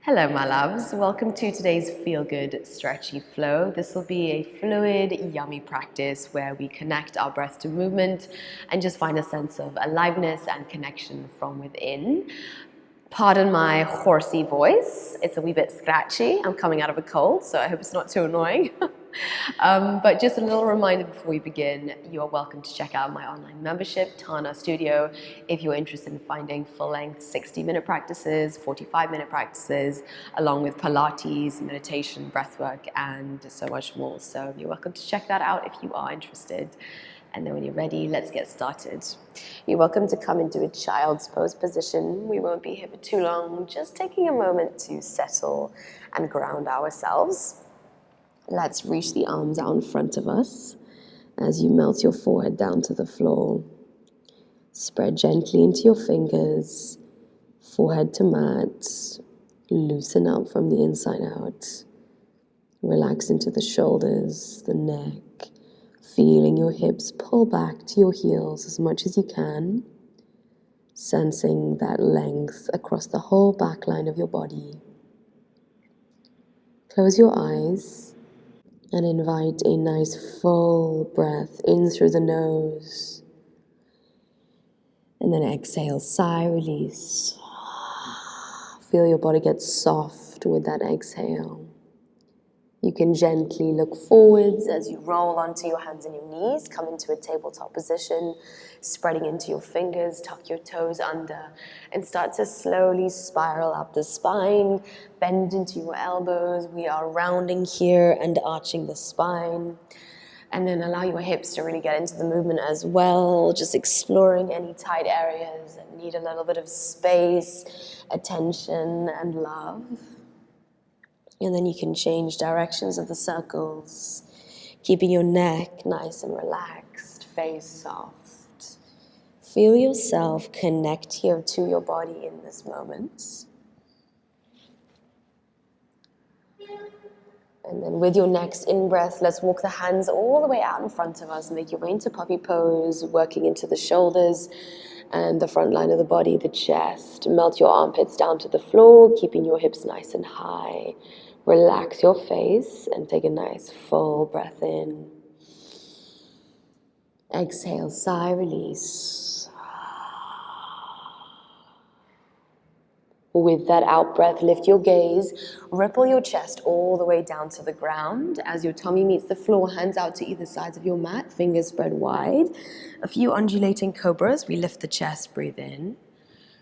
Hello, my loves. Welcome to today's Feel Good Stretchy Flow. This will be a fluid, yummy practice where we connect our breath to movement and just find a sense of aliveness and connection from within. Pardon my horsey voice. It's a wee bit scratchy. I'm coming out of a cold, so I hope it's not too annoying. But just a little reminder before we begin, you are welcome to check out my online membership, Tana Studio, if you're interested in finding full-length 60-minute practices, 45-minute practices, along with Pilates, meditation, breathwork, and so much more. So you're welcome to check that out if you are interested. And then when you're ready, let's get started. You're welcome to come into a child's pose position. We won't be here for too long, just taking a moment to settle and ground ourselves. Let's reach the arms out in front of us as you melt your forehead down to the floor. Spread gently into your fingers, forehead to mat. Loosen up from the inside out. Relax into the shoulders, the neck. Feeling your hips pull back to your heels as much as you can, sensing that length across the whole back line of your body. Close your eyes and invite a nice full breath in through the nose. And then exhale, sigh, release. Feel your body get soft with that exhale. You can gently look forwards as you roll onto your hands and your knees, come into a tabletop position, spreading into your fingers, tuck your toes under, and start to slowly spiral up the spine, bend into your elbows. We are rounding here and arching the spine. And then allow your hips to really get into the movement as well, just exploring any tight areas that need a little bit of space, attention, and love. And then you can change directions of the circles, keeping your neck nice and relaxed, face soft. Feel yourself connect here to your body in this moment. And then with your next in-breath, let's walk the hands all the way out in front of us. Make your way into puppy pose, working into the shoulders and the front line of the body, the chest. Melt your armpits down to the floor, keeping your hips nice and high. Relax your face and take a nice full breath in. Exhale, sigh, release. With that out breath, lift your gaze, ripple your chest all the way down to the ground. As your tummy meets the floor, hands out to either sides of your mat, fingers spread wide. A few undulating cobras. We lift the chest, breathe in.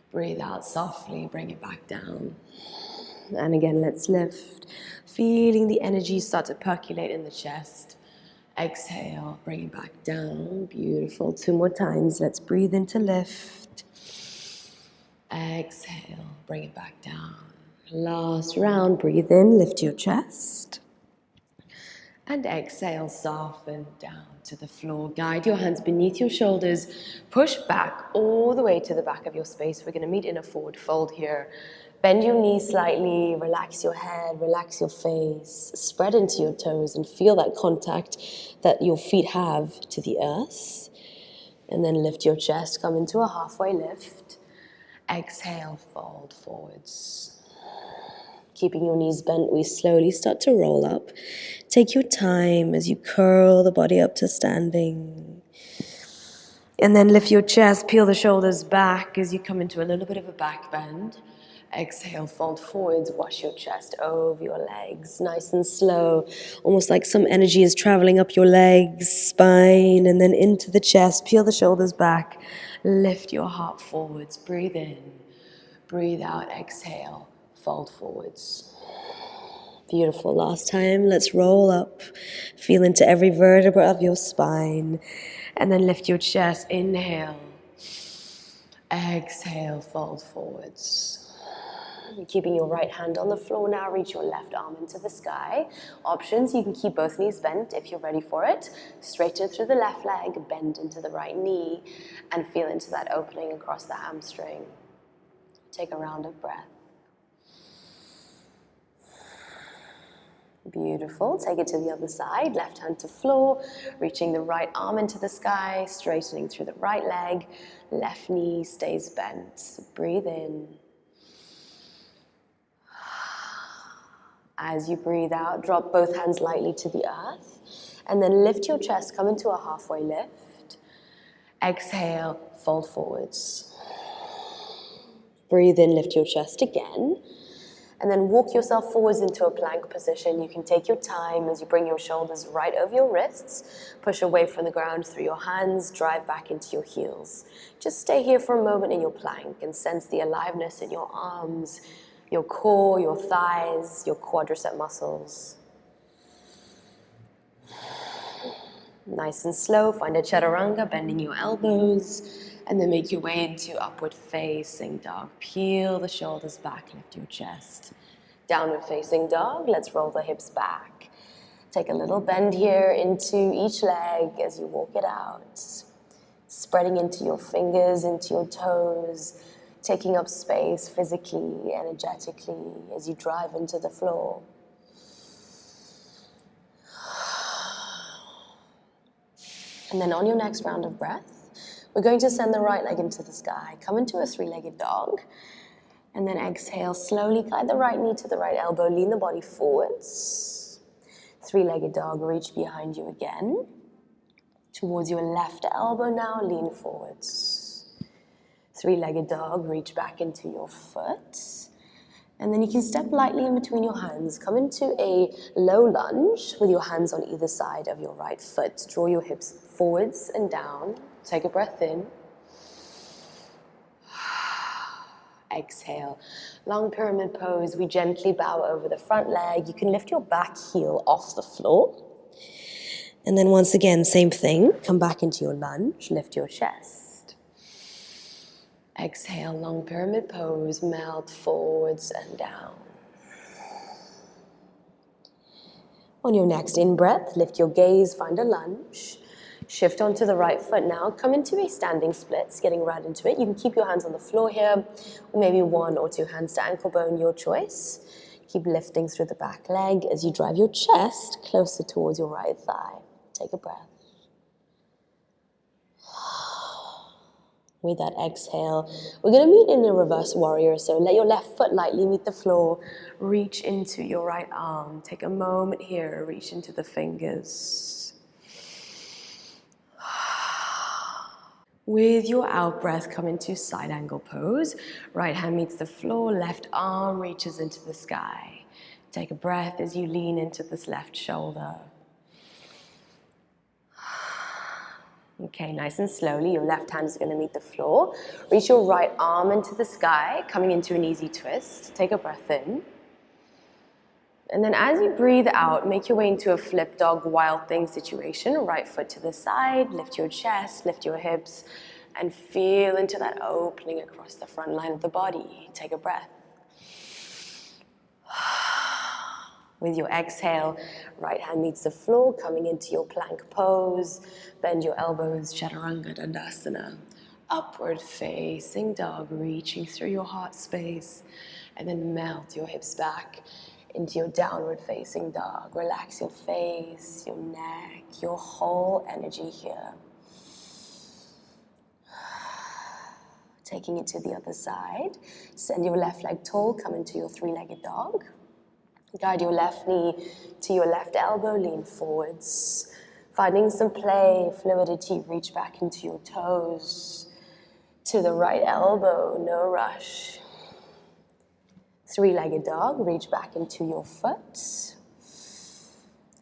Breathe out softly, bring it back down. And again, let's lift. Feeling the energy start to percolate in the chest. Exhale, bring it back down. Beautiful. 2 more times. Let's breathe in to lift. Exhale, bring it back down. Last round, breathe in, lift your chest. And exhale, soften down to the floor. Guide your hands beneath your shoulders. Push back all the way to the back of your space. We're going to meet in a forward fold here. Bend your knees slightly, relax your head, relax your face, spread into your toes and feel that contact that your feet have to the earth. And then lift your chest, come into a halfway lift. Exhale, fold forwards. Keeping your knees bent, we slowly start to roll up. Take your time as you curl the body up to standing. And then lift your chest, peel the shoulders back as you come into a little bit of a back bend. Exhale, fold forwards, wash your chest over your legs, nice and slow, almost like some energy is traveling up your legs, spine, and then into the chest. Peel the shoulders back, lift your heart forwards, breathe in, breathe out, exhale, fold forwards. Beautiful. Last time, let's roll up, feel into every vertebra of your spine, and then lift your chest, inhale, exhale, fold forwards. Keeping your right hand on the floor now, reach your left arm into the sky. Options, you can keep both knees bent if you're ready for it. Straighten through the left leg, bend into the right knee, and feel into that opening across the hamstring. Take a round of breath. Beautiful. Take it to the other side. Left hand to floor, reaching the right arm into the sky, straightening through the right leg. Left knee stays bent. Breathe in. As you breathe out, drop both hands lightly to the earth, and then lift your chest, come into a halfway lift. Exhale, fold forwards. Breathe in, lift your chest again, and then walk yourself forwards into a plank position. You can take your time as you bring your shoulders right over your wrists, push away from the ground through your hands, drive back into your heels. Just stay here for a moment in your plank and sense the aliveness in your arms, your core, your thighs, your quadricep muscles. Nice and slow, find a chaturanga, bending your elbows, and then make your way into upward facing dog. Peel the shoulders back, lift your chest. Downward facing dog, let's roll the hips back. Take a little bend here into each leg as you walk it out. Spreading into your fingers, into your toes, taking up space physically, energetically as you drive into the floor. And then on your next round of breath, we're going to send the right leg into the sky. Come into a three-legged dog. And then exhale, slowly guide the right knee to the right elbow, lean the body forwards. Three-legged dog, reach behind you again. Towards your left elbow now, lean forwards. Three-legged dog, reach back into your foot. And then you can step lightly in between your hands. Come into a low lunge with your hands on either side of your right foot. Draw your hips forwards and down. Take a breath in. Exhale. Long pyramid pose. We gently bow over the front leg. You can lift your back heel off the floor. And then once again, same thing. Come back into your lunge. Lift your chest. Exhale, long pyramid pose, melt forwards and down. On your next in-breath, lift your gaze, find a lunge. Shift onto the right foot now. Come into a standing splits, getting right into it. You can keep your hands on the floor here, or maybe one or two hands to ankle bone, your choice. Keep lifting through the back leg as you drive your chest closer towards your right thigh. Take a breath. With that exhale, we're going to meet in a reverse warrior. So let your left foot lightly meet the floor. Reach into your right arm. Take a moment here. Reach into the fingers. With your out breath, come into side angle pose. Right hand meets the floor. Left arm reaches into the sky. Take a breath as you lean into this left shoulder. Okay, nice and slowly, your left hand is going to meet the floor. Reach your right arm into the sky, coming into an easy twist. Take a breath in. And then as you breathe out, make your way into a flip dog wild thing situation. Right foot to the side, lift your chest, lift your hips, and feel into that opening across the front line of the body. Take a breath. With your exhale, right hand meets the floor, coming into your plank pose. Bend your elbows, chaturanga, dandasana. Upward facing dog, reaching through your heart space. And then melt your hips back into your downward facing dog. Relax your face, your neck, your whole energy here. Taking it to the other side. Send your left leg tall, come into your three-legged dog. Guide your left knee to your left elbow, lean forwards. Finding some play, fluidity, reach back into your toes. To the right elbow, no rush. Three-legged dog, reach back into your foot.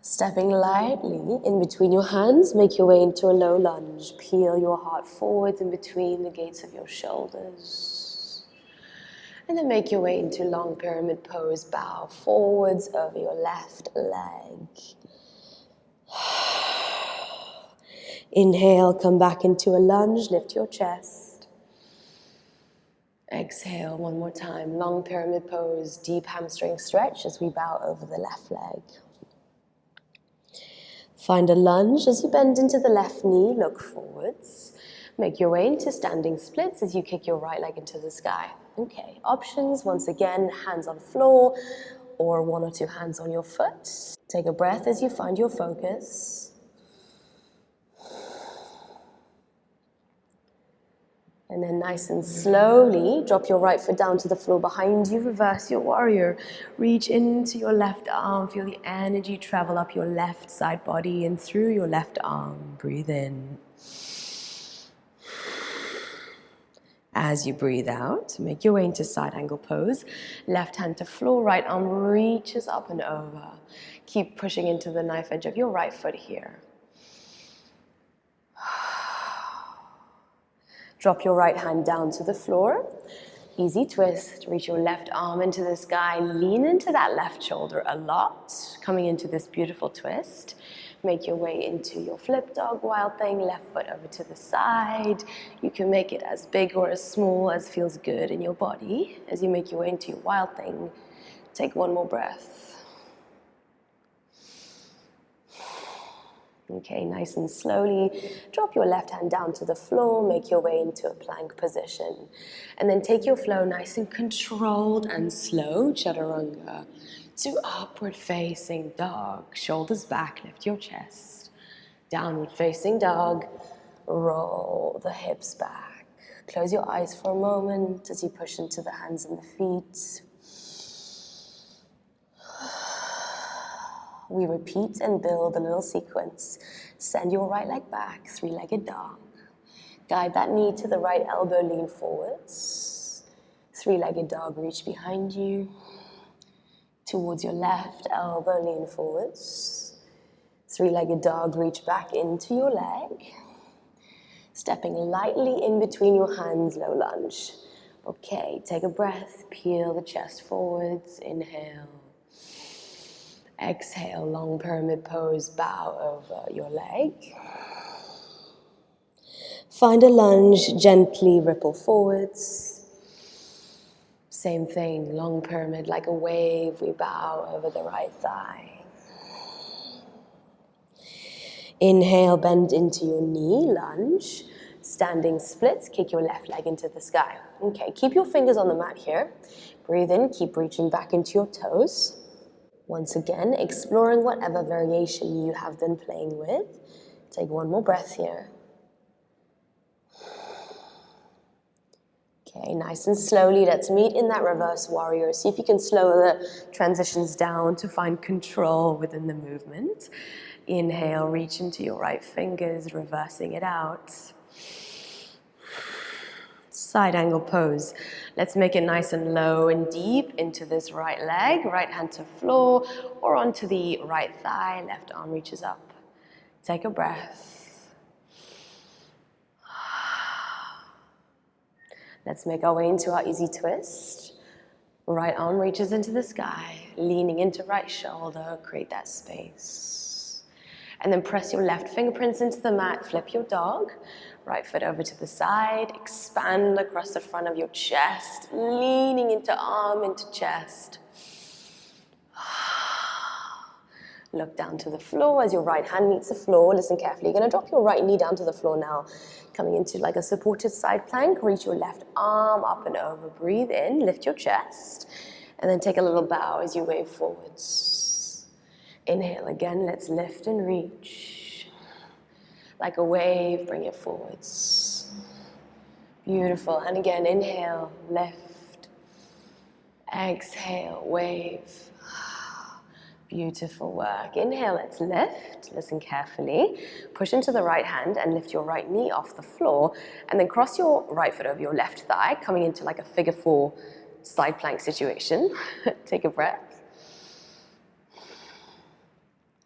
Stepping lightly in between your hands, make your way into a low lunge. Peel your heart forwards in between the gates of your shoulders. And then make your way into long pyramid pose. Bow forwards over your left leg. Inhale, come back into a lunge, lift your chest. Exhale, one more time. Long pyramid pose, deep hamstring stretch as we bow over the left leg. Find a lunge as you bend into the left knee, look forwards. Make your way into standing splits as you kick your right leg into the sky. Okay, options, once again, hands on floor or one or two hands on your foot. Take a breath as you find your focus. And then nice and slowly, drop your right foot down to the floor behind you, reverse your warrior. Reach into your left arm, feel the energy travel up your left side body and through your left arm. Breathe in. As you breathe out, make your way into side angle pose. Left hand to floor, right arm reaches up and over. Keep pushing into the knife edge of your right foot here. Drop your right hand down to the floor. Easy twist. Reach your left arm into the sky. Lean into that left shoulder a lot. Coming into this beautiful twist. Make your way into your flip dog wild thing. Left foot over to the side. You can make it as big or as small as feels good in your body. As you make your way into your wild thing, take one more breath. Okay, nice and slowly, drop your left hand down to the floor, make your way into a plank position. And then take your flow nice and controlled and slow, chaturanga, to upward facing dog. Shoulders back, lift your chest. Downward facing dog, roll the hips back. Close your eyes for a moment as you push into the hands and the feet. We repeat and build a little sequence. Send your right leg back, three-legged dog. Guide that knee to the right elbow, lean forwards. Three-legged dog, reach behind you. Towards your left elbow, lean forwards. Three-legged dog, reach back into your leg. Stepping lightly in between your hands, low lunge. Okay, take a breath, peel the chest forwards, inhale. Exhale, long pyramid pose, bow over your leg. Find a lunge, gently ripple forwards. Same thing, long pyramid, like a wave, we bow over the right thigh. Inhale, bend into your knee, lunge. Standing splits, kick your left leg into the sky. Okay, keep your fingers on the mat here. Breathe in, keep reaching back into your toes. Once again, exploring whatever variation you have been playing with. Take one more breath here. Okay, nice and slowly, let's meet in that reverse warrior. See if you can slow the transitions down to find control within the movement. Inhale, reach into your right fingers, reversing it out. Side angle pose. Let's make it nice and low and deep into this right leg, right hand to floor or onto the right thigh, left arm reaches up. Take a breath. Let's make our way into our easy twist. Right arm reaches into the sky, leaning into right shoulder, create that space. And then press your left fingerprints into the mat, flip your dog. Right foot over to the side, expand across the front of your chest, leaning into arm, into chest. Look down to the floor as your right hand meets the floor. Listen carefully. You're going to drop your right knee down to the floor now. Coming into like a supported side plank. Reach your left arm up and over. Breathe in, lift your chest. And then take a little bow as you wave forwards. Inhale again. Let's lift and reach. Like a wave, bring it forwards. Beautiful. And again, inhale, lift. Exhale, wave. Beautiful work. Inhale, let's lift. Listen carefully. Push into the right hand and lift your right knee off the floor. And then cross your right foot over your left thigh, coming into like a figure four side plank situation. Take a breath.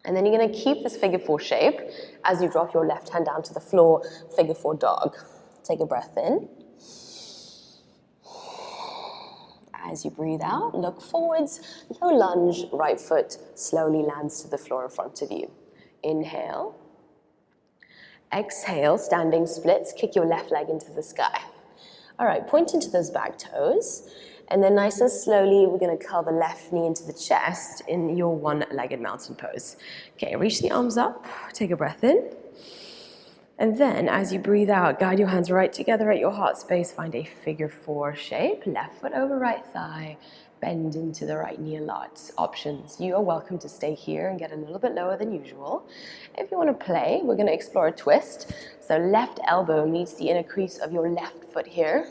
And then you're going to keep this figure four shape as you drop your left hand down to the floor, figure four dog. Take a breath in. As you breathe out, look forwards, low lunge, right foot slowly lands to the floor in front of you. Inhale. Exhale, standing splits, kick your left leg into the sky. All right, point into those back toes. And then nice and slowly, we're going to curl the left knee into the chest in your one-legged mountain pose. Okay, reach the arms up, take a breath in. And then as you breathe out, guide your hands right together at your heart space. Find a figure four shape, left foot over right thigh. bend into the right knee a lot. Options. You are welcome to stay here and get a little bit lower than usual. If you want to play, we're going to explore a twist. So left elbow meets the inner crease of your left foot here.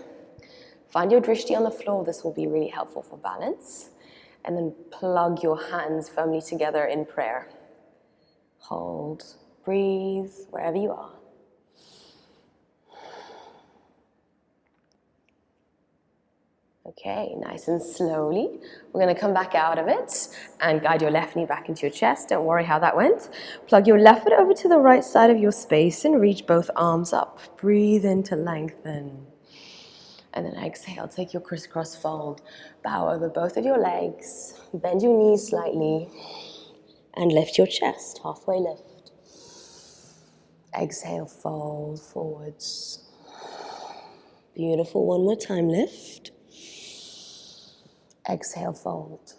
Find your drishti on the floor. This will be really helpful for balance. And then plug your hands firmly together in prayer. Hold, breathe, wherever you are. Okay, nice and slowly. We're going to come back out of it and guide your left knee back into your chest. Don't worry how that went. Plug your left foot over to the right side of your space and reach both arms up. Breathe in to lengthen. And then exhale, take your crisscross fold. Bow over both of your legs. Bend your knees slightly. And lift your chest, halfway lift. Exhale, fold forwards. Beautiful, one more time, lift. Exhale, fold.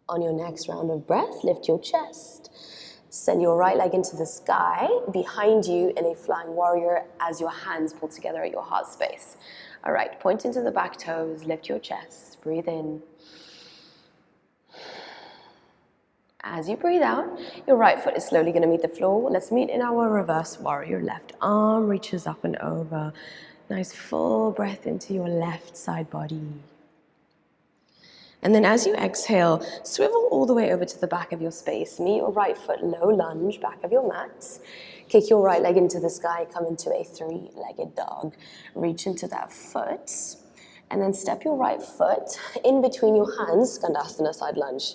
On your next round of breath, lift your chest. Send your right leg into the sky, behind you in a flying warrior as your hands pull together at your heart space. All right, point into the back toes, lift your chest, breathe in. As you breathe out, your right foot is slowly going to meet the floor. Let's meet in our reverse warrior. Left arm reaches up and over. Nice full breath into your left side body. And then as you exhale, swivel all the way over to the back of your space. Meet your right foot, low lunge, back of your mat. Kick your right leg into the sky, come into a three-legged dog. Reach into that foot. And then step your right foot in between your hands, Skandasana side lunge.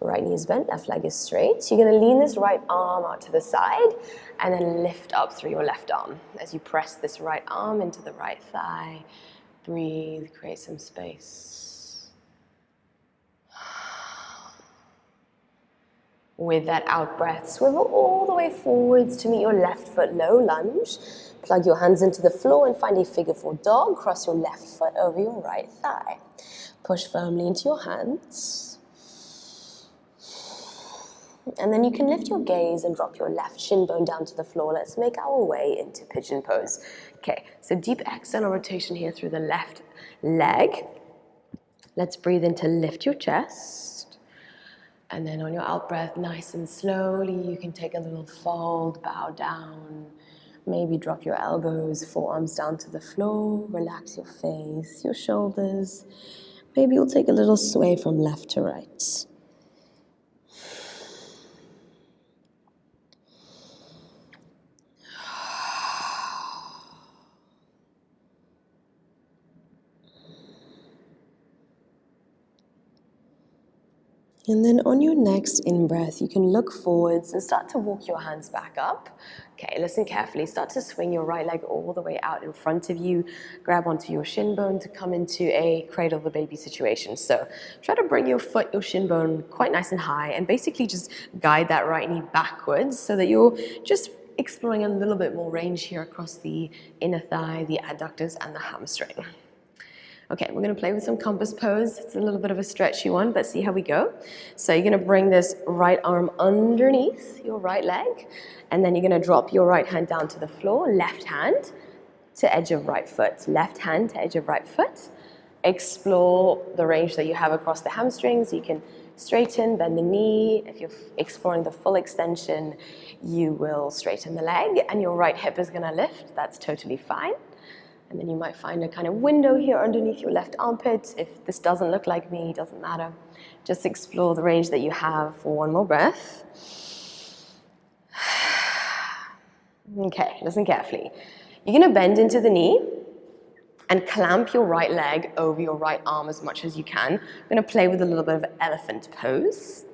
Right knee is bent, left leg is straight. You're going to lean this right arm out to the side and then lift up through your left arm. As you press this right arm into the right thigh, breathe, create some space. With that out breath, swivel all the way forwards to meet your left foot, low lunge. Plug your hands into the floor and find a figure four dog. Cross your left foot over your right thigh. Push firmly into your hands. And then you can lift your gaze and drop your left shin bone down to the floor. Let's make our way into pigeon pose. Okay, so deep external rotation here through the left leg. Let's breathe in to lift your chest. And then on your out breath, nice and slowly, you can take a little fold, bow down. Maybe drop your elbows, forearms down to the floor. Relax your face, your shoulders. Maybe you'll take a little sway from left to right. And then on your next in-breath, you can look forwards and start to walk your hands back up. Okay, listen carefully. Start to swing your right leg all the way out in front of you. Grab onto your shin bone to come into a cradle the baby situation. So try to bring your foot, your shin bone quite nice and high and basically just guide that right knee backwards so that you're just exploring a little bit more range here across the inner thigh, the adductors, and the hamstring. Okay, we're going to play with some compass pose. It's a little bit of a stretchy one, but see how we go. So you're going to bring this right arm underneath your right leg, and then you're going to drop your right hand down to the floor, left hand to edge of right foot, left hand to edge of right foot. Explore the range that you have across the hamstrings. You can straighten, bend the knee. If you're exploring the full extension, you will straighten the leg, and your right hip is going to lift. That's totally fine. And then you might find a kind of window here underneath your left armpit. If this doesn't look like me, doesn't matter. Just explore the range that you have for one more breath. Okay, listen carefully. You're going to bend into the knee and clamp your right leg over your right arm as much as you can. I'm going to play with a little bit of elephant pose.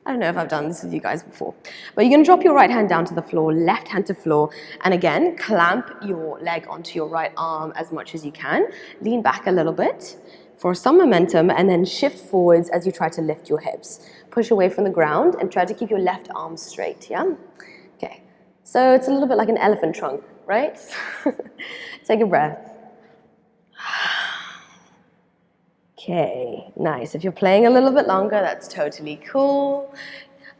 I don't know if I've done this with you guys before. But you're going to drop your right hand down to the floor, left hand to floor, and again, clamp your leg onto your right arm as much as you can. Lean back a little bit for some momentum, and then shift forwards as you try to lift your hips. Push away from the ground and try to keep your left arm straight, yeah? Okay, so it's a little bit like an elephant trunk, right? Take a breath. Okay, nice. If you're playing a little bit longer, that's totally cool.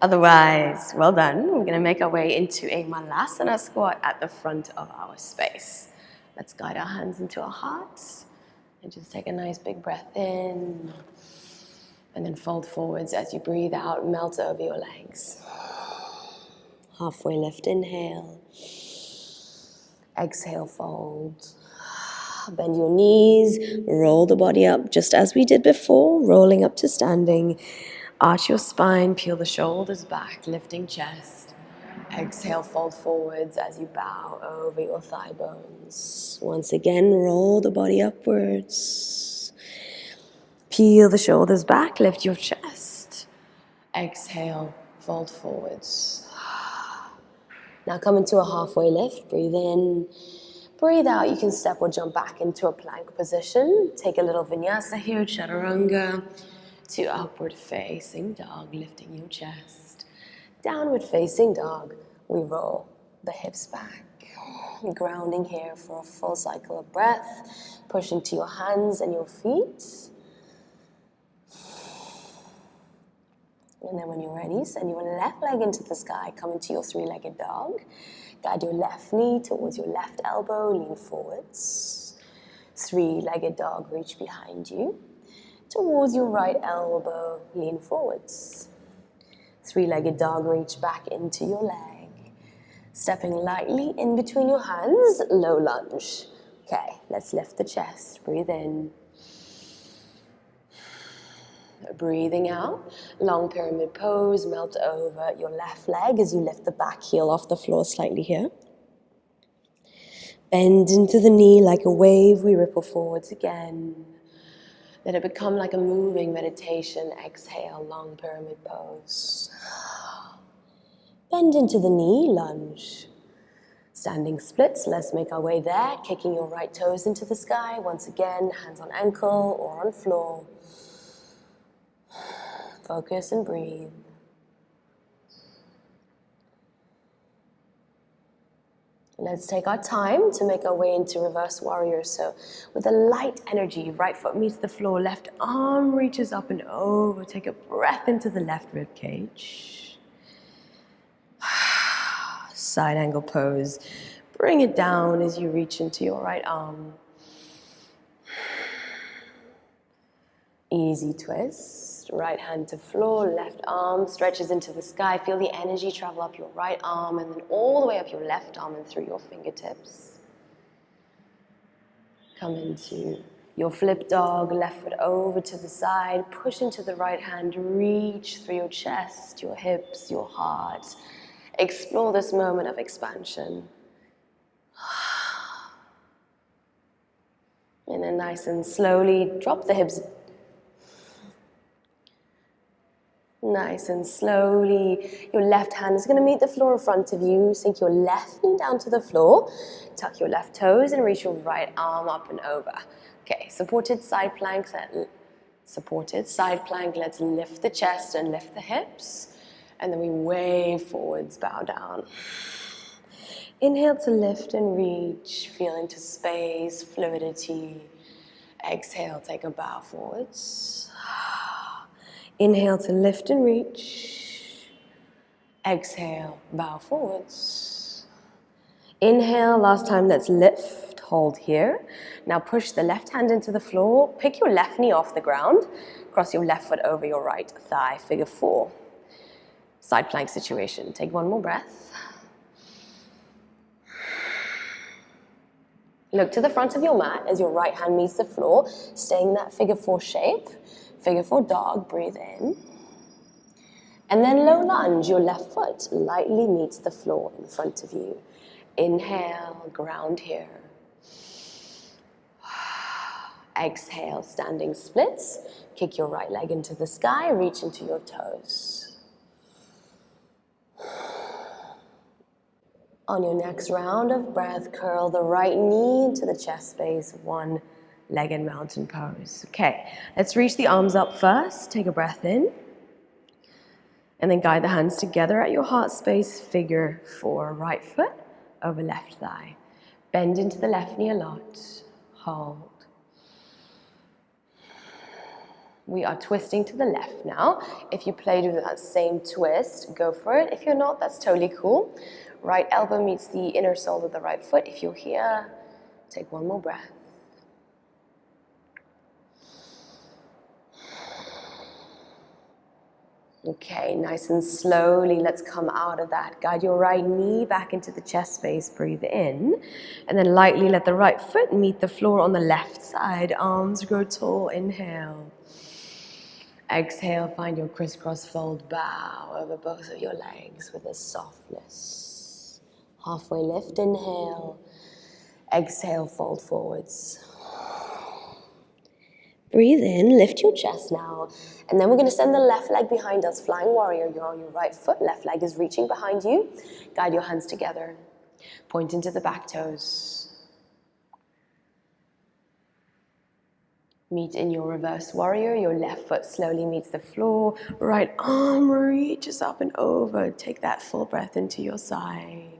Otherwise, well done. We're going to make our way into a Malasana squat at the front of our space. Let's guide our hands into our hearts. And just take a nice big breath in. And then fold forwards as you breathe out, melt over your legs. Halfway lift, inhale. Exhale, fold. Bend your knees, roll the body up just as we did before, rolling up to standing. Arch your spine, peel the shoulders back, lifting chest. Exhale, fold forwards as you bow over your thigh bones. Once again, roll the body upwards. Peel the shoulders back, lift your chest. Exhale, fold forwards. Now come into a halfway lift, breathe in. Breathe out, you can step or jump back into a plank position. Take a little vinyasa here, chaturanga, to upward facing dog, lifting your chest. Downward facing dog, we roll the hips back. Grounding here for a full cycle of breath. Push into your hands and your feet. And then when you're ready, send your left leg into the sky, come into your three-legged dog. Guide your left knee towards your left elbow, lean forwards. Three-legged dog, reach behind you. Towards your right elbow, lean forwards. Three-legged dog, reach back into your leg. Stepping lightly in between your hands, low lunge. Okay, let's lift the chest, breathe in. Breathing out, long pyramid pose, melt over your left leg as you lift the back heel off the floor slightly here. Bend into the knee like a wave, we ripple forwards again. Let it become like a moving meditation. Exhale, long pyramid pose. Bend into the knee, lunge. Standing splits, let's make our way there, kicking your right toes into the sky. Once again, hands on ankle or on floor. Focus and breathe. Let's take our time to make our way into reverse warrior. So with a light energy, right foot meets the floor, left arm reaches up and over. Take a breath into the left rib cage. Side angle pose. Bring it down as you reach into your right arm. Easy twist. Right hand to floor, left arm stretches into the sky. Feel the energy travel up your right arm and then all the way up your left arm and through your fingertips. Come into your flip dog, left foot over to the side, push into the right hand, reach through your chest, your hips, your heart. Explore this moment of expansion. And then nice and slowly drop the hips. Nice and slowly, your left hand is going to meet the floor in front of you. Sink your left knee down to the floor. Tuck your left toes and reach your right arm up and over. Okay, supported side plank. Supported side plank. Let's lift the chest and lift the hips. And then we wave forwards, bow down. Inhale to lift and reach. Feel into space, fluidity. Exhale, take a bow forwards. Inhale to lift and reach. Exhale, bow forwards. Inhale, last time, let's lift, hold here. Now push the left hand into the floor, pick your left knee off the ground, cross your left foot over your right thigh, figure four. Side plank situation. Take one more breath. Look to the front of your mat as your right hand meets the floor, staying in that figure four shape. Figure four dog, breathe in. And then low lunge, your left foot lightly meets the floor in front of you. Inhale, ground here. Exhale, standing splits. Kick your right leg into the sky, reach into your toes. On your next round of breath, curl the right knee into the chest space, one-legged mountain pose. Okay, let's reach the arms up first. Take a breath in. And then guide the hands together at your heart space, figure four, right foot over left thigh. Bend into the left knee a lot. Hold. We are twisting to the left now. If you played with that same twist, go for it. If you're not, that's totally cool. Right elbow meets the inner sole of the right foot. If you're here, take one more breath. Okay, nice and slowly, let's come out of that. Guide your right knee back into the chest space, breathe in, and then lightly let the right foot meet the floor on the left side. Arms grow tall, inhale. Exhale, find your crisscross fold, bow over both of your legs with a softness. Halfway lift, inhale. Exhale, fold forwards. Breathe in, lift your chest now. And then we're going to send the left leg behind us, flying warrior. You're on your right foot, left leg is reaching behind you. Guide your hands together. Point into the back toes. Meet in your reverse warrior. Your left foot slowly meets the floor. Right arm reaches up and over. Take that full breath into your side.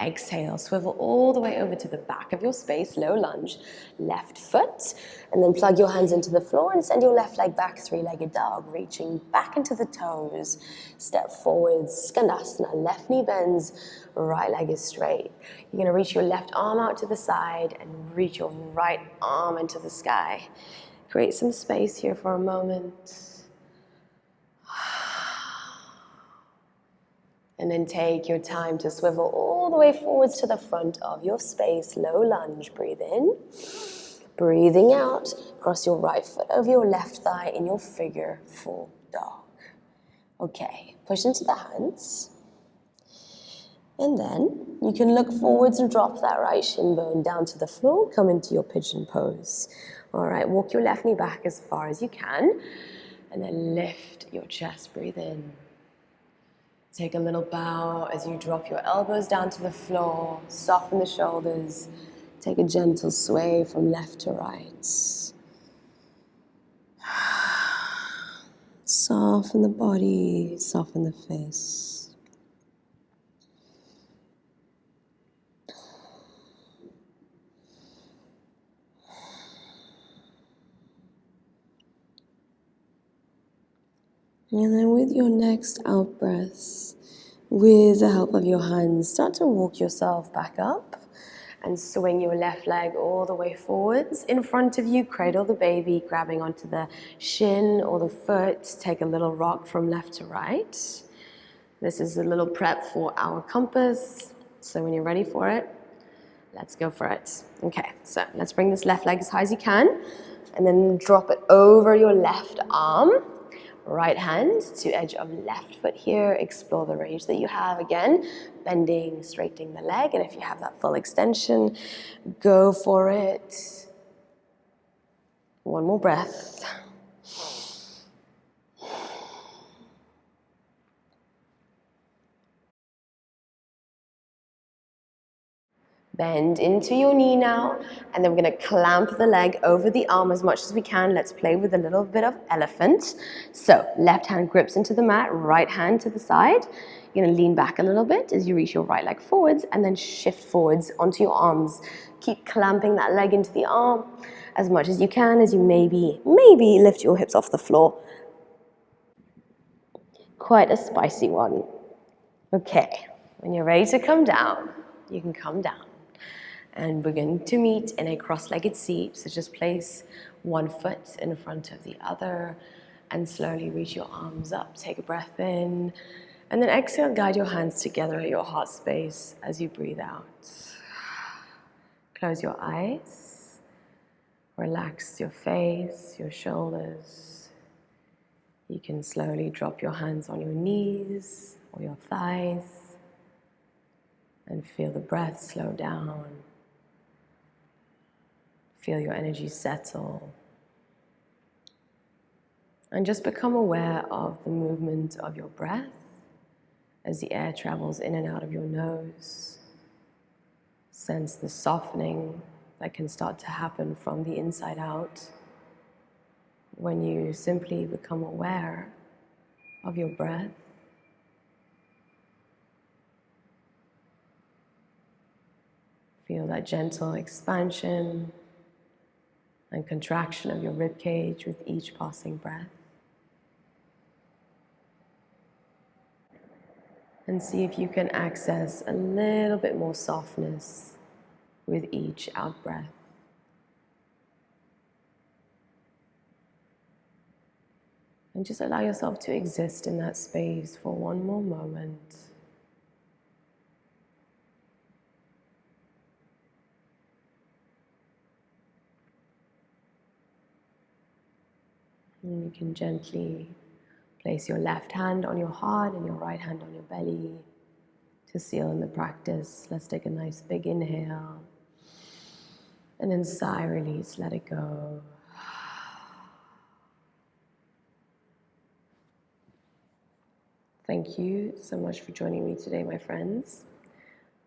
Exhale, swivel all the way over to the back of your space, low lunge, left foot, and then plug your hands into the floor and send your left leg back, three-legged dog, reaching back into the toes. Step forwards, Skandasana, left knee bends, right leg is straight. You're going to reach your left arm out to the side and reach your right arm into the sky. Create some space here for a moment. And then take your time to swivel all the way forwards to the front of your space. Low lunge, breathe in. Breathing out, cross your right foot over your left thigh in your figure four dog. Okay, push into the hands. And then you can look forwards and drop that right shin bone down to the floor. Come into your pigeon pose. All right, walk your left knee back as far as you can. And then lift your chest, breathe in. Take a little bow as you drop your elbows down to the floor, soften the shoulders, take a gentle sway from left to right. Soften the body, soften the face. And then with your next out breath, with the help of your hands, start to walk yourself back up and swing your left leg all the way forwards. In front of you, cradle the baby, grabbing onto the shin or the foot. Take a little rock from left to right. This is a little prep for our compass. So when you're ready for it, let's go for it. Okay, so let's bring this left leg as high as you can and then drop it over your left arm. Right hand to edge of left foot here. Explore the range that you have. Again, bending, straightening the leg. And if you have that full extension, go for it. One more breath. Bend into your knee now, and then we're going to clamp the leg over the arm as much as we can. Let's play with a little bit of elephant. So left hand grips into the mat, right hand to the side. You're going to lean back a little bit as you reach your right leg forwards and then shift forwards onto your arms. Keep clamping that leg into the arm as much as you can as you maybe lift your hips off the floor. Quite a spicy one. Okay, when you're ready to come down, you can come down. And we're going to meet in a cross-legged seat. So just place one foot in front of the other and slowly reach your arms up. Take a breath in. And then exhale, guide your hands together at your heart space as you breathe out. Close your eyes. Relax your face, your shoulders. You can slowly drop your hands on your knees or your thighs and feel the breath slow down. Feel your energy settle. And just become aware of the movement of your breath as the air travels in and out of your nose. Sense the softening that can start to happen from the inside out when you simply become aware of your breath. Feel that gentle expansion and contraction of your rib cage with each passing breath. And see if you can access a little bit more softness with each out breath. And just allow yourself to exist in that space for one more moment. And you can gently place your left hand on your heart and your right hand on your belly to seal in the practice. Let's take a nice big inhale. And then sigh, release, let it go. Thank you so much for joining me today, my friends.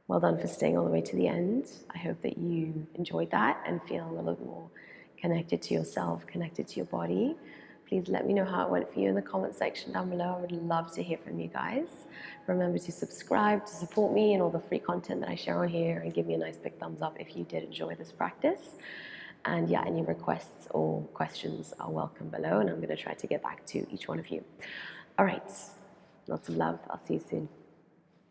Well done for staying all the way to the end. I hope that you enjoyed that and feel a little more connected to yourself, connected to your body. Please let me know how it went for you in the comment section down below. I would love to hear from you guys. Remember to subscribe to support me and all the free content that I share on here, and give me a nice big thumbs up if you did enjoy this practice. And yeah, any requests or questions are welcome below, and I'm going to try to get back to each one of you. All right, lots of love. I'll see you soon.